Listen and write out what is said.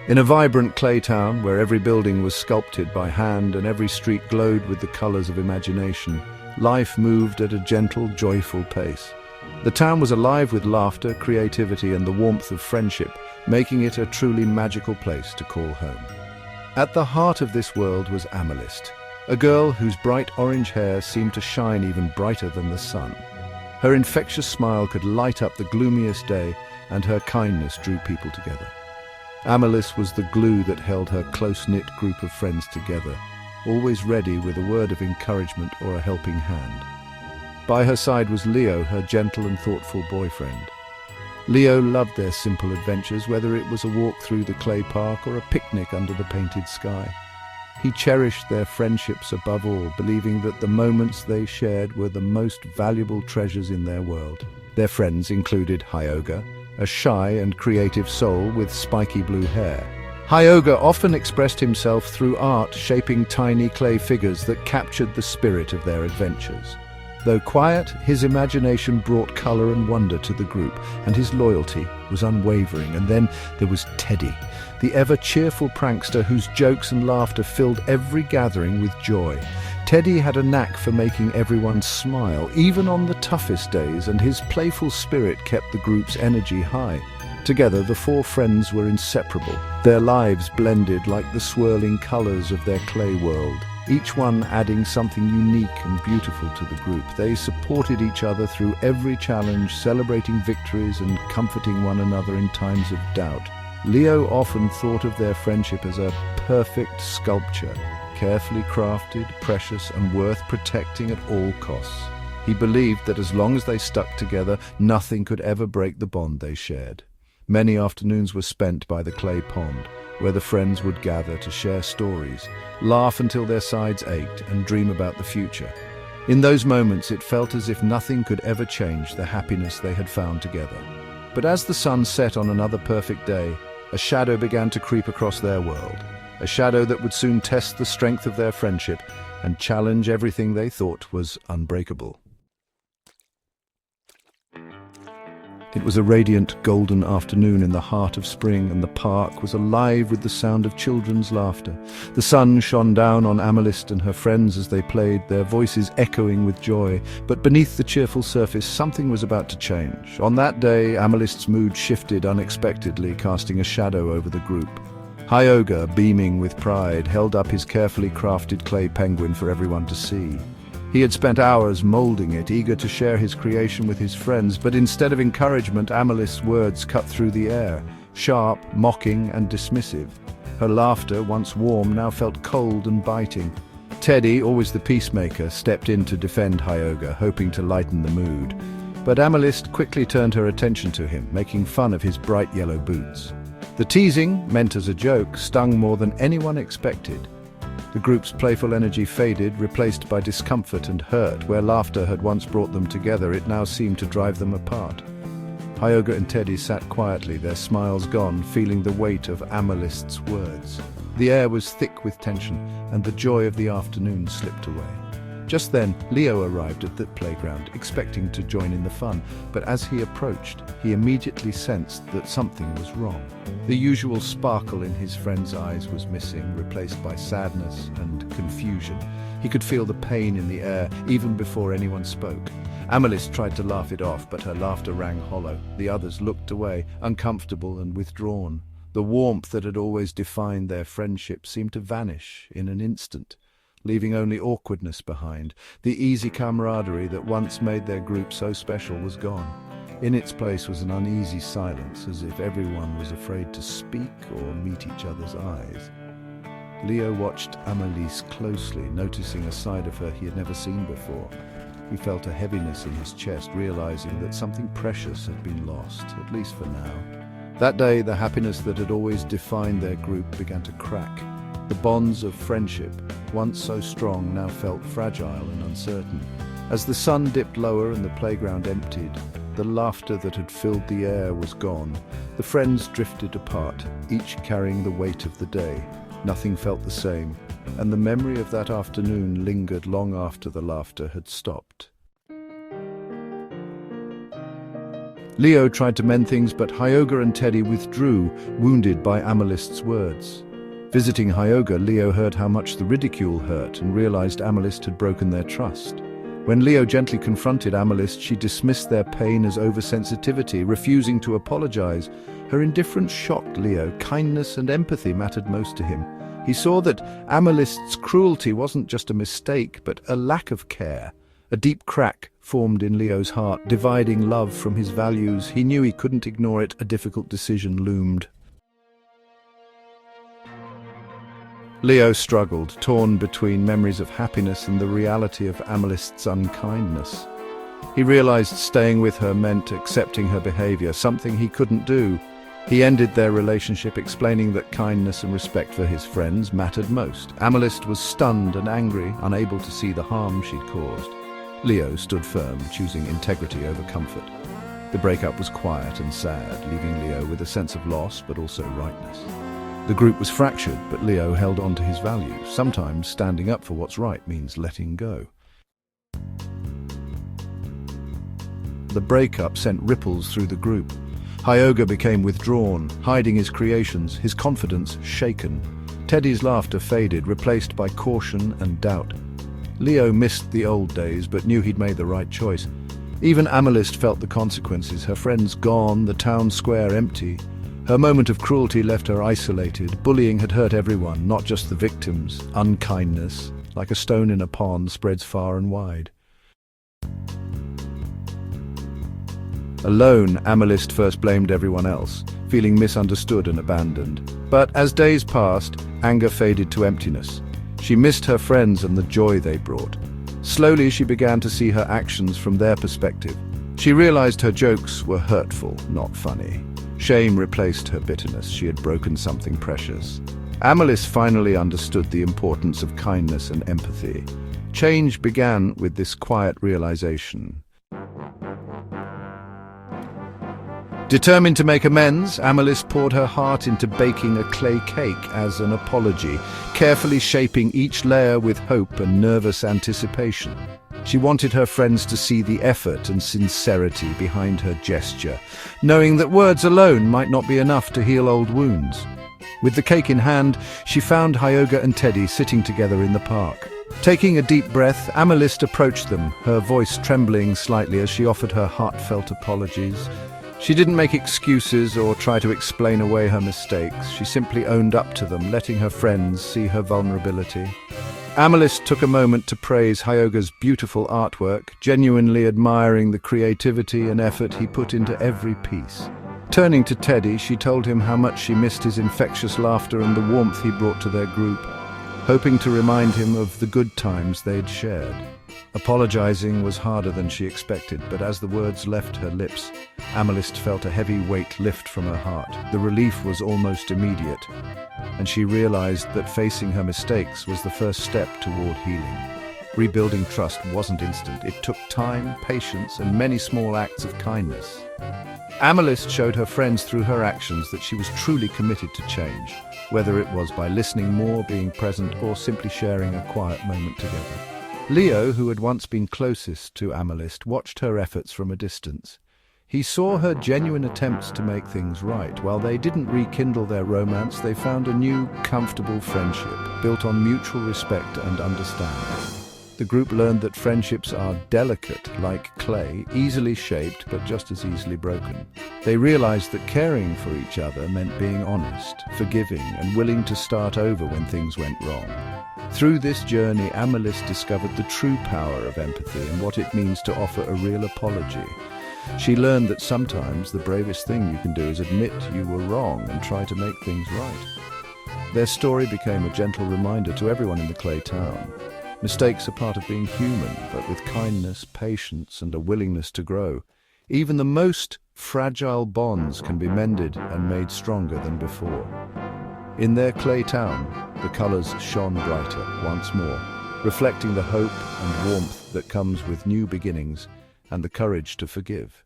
In a vibrant clay town where every building was sculpted by hand and every street glowed with the colors of imagination, life moved at a gentle, joyful pace. The town was alive with laughter, creativity, and the warmth of friendship, making it a truly magical place to call home. At the heart of this world was Amelist, a girl whose bright orange hair seemed to shine even brighter than the sun. Her infectious smile could light up the gloomiest day, and her kindness drew people together. Amelist was the glue that held her close-knit group of friends together, always ready with a word of encouragement or a helping hand. By her side was Leo, her gentle and thoughtful boyfriend. Leo loved their simple adventures, whether it was a walk through the clay park or a picnic under the painted sky. He cherished their friendships above all, believing that the moments they shared were the most valuable treasures in their world. Their friends included Hyoga, a shy and creative soul with spiky blue hair. Hyoga often expressed himself through art, shaping tiny clay figures that captured the spirit of their adventures. Though quiet, his imagination brought color and wonder to the group, and his loyalty was unwavering. And then there was Teddy, the ever-cheerful prankster whose jokes and laughter filled every gathering with joy. Teddy had a knack for making everyone smile, even on the toughest days, and his playful spirit kept the group's energy high. Together, the four friends were inseparable. Their lives blended like the swirling colors of their clay world, each one adding something unique and beautiful to the group. They supported each other through every challenge, celebrating victories and comforting one another in times of doubt. Leo often thought of their friendship as a perfect sculpture, carefully crafted, precious, and worth protecting at all costs. He believed that as long as they stuck together, nothing could ever break the bond they shared. Many afternoons were spent by the clay pond, where the friends would gather to share stories, laugh until their sides ached, and dream about the future. In those moments, it felt as if nothing could ever change the happiness they had found together. But as the sun set on another perfect day, a shadow began to creep across their world, a shadow that would soon test the strength of their friendship and challenge everything they thought was unbreakable. It was a radiant golden afternoon in the heart of spring, and the park was alive with the sound of children's laughter. The sun shone down on Amelist and her friends as they played, their voices echoing with joy. But beneath the cheerful surface, something was about to change. On that day, Amelist's mood shifted unexpectedly, casting a shadow over the group. Hyoga, beaming with pride, held up his carefully crafted clay penguin for everyone to see. He had spent hours molding it, eager to share his creation with his friends, but instead of encouragement, Amelist's words cut through the air, sharp, mocking, and dismissive. Her laughter, once warm, now felt cold and biting. Teddy, always the peacemaker, stepped in to defend Hyoga, hoping to lighten the mood. But Amelist quickly turned her attention to him, making fun of his bright yellow boots. The teasing, meant as a joke, stung more than anyone expected. The group's playful energy faded, replaced by discomfort and hurt. Where laughter had once brought them together, it now seemed to drive them apart. Hyoga and Teddy sat quietly, their smiles gone, feeling the weight of Amelist's words. The air was thick with tension, and the joy of the afternoon slipped away. Just then, Leo arrived at the playground, expecting to join in the fun, but as he approached, he immediately sensed that something was wrong. The usual sparkle in his friend's eyes was missing, replaced by sadness and confusion. He could feel the pain in the air, even before anyone spoke. Amelist tried to laugh it off, but her laughter rang hollow. The others looked away, uncomfortable and withdrawn. The warmth that had always defined their friendship seemed to vanish in an instant, leaving only awkwardness behind. The easy camaraderie that once made their group so special was gone. In its place was an uneasy silence, as if everyone was afraid to speak or meet each other's eyes. Leo watched Amelist closely, noticing a side of her he had never seen before. He felt a heaviness in his chest, realizing that something precious had been lost, at least for now. That day, the happiness that had always defined their group began to crack. The bonds of friendship, once so strong, now felt fragile and uncertain. As the sun dipped lower and the playground emptied, the laughter that had filled the air was gone. The friends drifted apart, each carrying the weight of the day. Nothing felt the same, and the memory of that afternoon lingered long after the laughter had stopped. Leo tried to mend things, but Hyoga and Teddy withdrew, wounded by Amelist'S words. Visiting Hyoga, Leo heard how much the ridicule hurt and realized Amelist had broken their trust. When Leo gently confronted Amelist, she dismissed their pain as oversensitivity, refusing to apologize. Her indifference shocked Leo. Kindness and empathy mattered most to him. He saw that Amelist'S cruelty wasn't just a mistake, but a lack of care. A deep crack formed in Leo's heart, dividing love from his values. He knew he couldn't ignore it. A difficult decision loomed. Leo struggled, torn between memories of happiness and the reality of Amelist'S unkindness. He realized staying with her meant accepting her behavior, something he couldn't do. He ended their relationship, explaining that kindness and respect for his friends mattered most. Amelist was stunned and angry, unable to see the harm she'd caused. Leo stood firm, choosing integrity over comfort. The breakup was quiet and sad, leaving Leo with a sense of loss but also rightness. The group was fractured, but Leo held on to his values. Sometimes standing up for what's right means letting go. The breakup sent ripples through the group. Hyoga became withdrawn, hiding his creations, his confidence shaken. Teddy's laughter faded, replaced by caution and doubt. Leo missed the old days, but knew he'd made the right choice. Even Amelist felt the consequences, her friends gone, the town square empty. Her moment of cruelty left her isolated. Bullying had hurt everyone, not just the victims. Unkindness, like a stone in a pond, spreads far and wide. Alone, Amelist first blamed everyone else, feeling misunderstood and abandoned. But as days passed, anger faded to emptiness. She missed her friends and the joy they brought. Slowly, she began to see her actions from their perspective. She realized her jokes were hurtful, not funny. Shame replaced her bitterness. She had broken something precious. Amelist finally understood the importance of kindness and empathy. Change began with this quiet realization. Determined to make amends, Amelist poured her heart into baking a clay cake as an apology, carefully shaping each layer with hope and nervous anticipation. She wanted her friends to see the effort and sincerity behind her gesture, knowing that words alone might not be enough to heal old wounds. With the cake in hand, she found Hyoga and Teddy sitting together in the park. Taking a deep breath, Amelist approached them, her voice trembling slightly as she offered her heartfelt apologies. She didn't make excuses or try to explain away her mistakes. She simply owned up to them, letting her friends see her vulnerability. Amelist took a moment to praise Hyoga's beautiful artwork, genuinely admiring the creativity and effort he put into every piece. Turning to Teddy, she told him how much she missed his infectious laughter and the warmth he brought to their group, hoping to remind him of the good times they'd shared. Apologizing was harder than she expected, but as the words left her lips, Amelist felt a heavy weight lift from her heart. The relief was almost immediate, and she realized that facing her mistakes was the first step toward healing. Rebuilding trust wasn't instant. It took time, patience, and many small acts of kindness. Amelist showed her friends through her actions that she was truly committed to change, whether it was by listening more, being present, or simply sharing a quiet moment together. Leo, who had once been closest to Amelist, watched her efforts from a distance. He saw her genuine attempts to make things right. While they didn't rekindle their romance, they found a new, comfortable friendship, built on mutual respect and understanding. The group learned that friendships are delicate, like clay, easily shaped but just as easily broken. They realized that caring for each other meant being honest, forgiving, and willing to start over when things went wrong. Through this journey, Amelist discovered the true power of empathy and what it means to offer a real apology. She learned that sometimes the bravest thing you can do is admit you were wrong and try to make things right. Their story became a gentle reminder to everyone in the clay town. Mistakes are part of being human, but with kindness, patience, and a willingness to grow, even the most fragile bonds can be mended and made stronger than before. In their clay town, the colors shone brighter once more, reflecting the hope and warmth that comes with new beginnings and the courage to forgive.